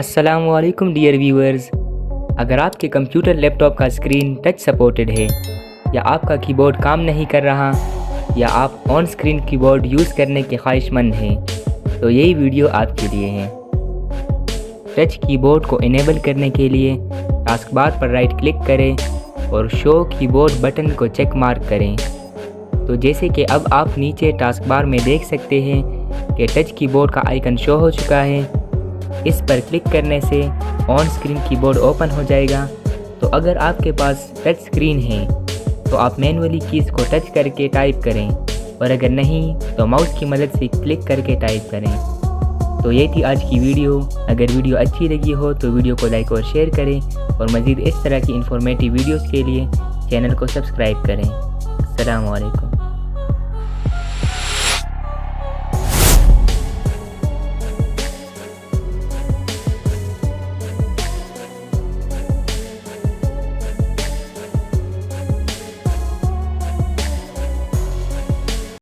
अस्सलामुअलैकुम dear viewers. अगर आपके कंप्यूटर लैपटॉप का स्क्रीन टच सपोर्टेड है या आपका कीबोर्ड काम नहीं कर रहा या आप ऑन स्क्रीन कीबोर्ड यूज़ करने के ख्वाहिशमंद हैं तो यही वीडियो आपके लिए है। टच कीबोर्ड को इनेबल करने के लिए टास्क बार पर राइट क्लिक करें और शो कीबोर्ड बटन को चेक मार्क करें। तो जैसे कि अब आप नीचे टास्क बार में देख सकते हैं कि टच कीबोर्ड का आइकन शो हो चुका है। इस पर क्लिक करने से ऑन स्क्रीन कीबोर्ड ओपन हो जाएगा। तो अगर आपके पास टच स्क्रीन है तो आप मैनुअली कीज़ को टच करके टाइप करें और अगर नहीं तो माउस की मदद से क्लिक करके टाइप करें। तो ये थी आज की वीडियो। अगर वीडियो अच्छी लगी हो तो वीडियो को लाइक और शेयर करें और मज़ीद इस तरह की इन्फॉर्मेटिव वीडियोज़ के लिए चैनल को सब्सक्राइब करें। अस्सलामु अलैकुम।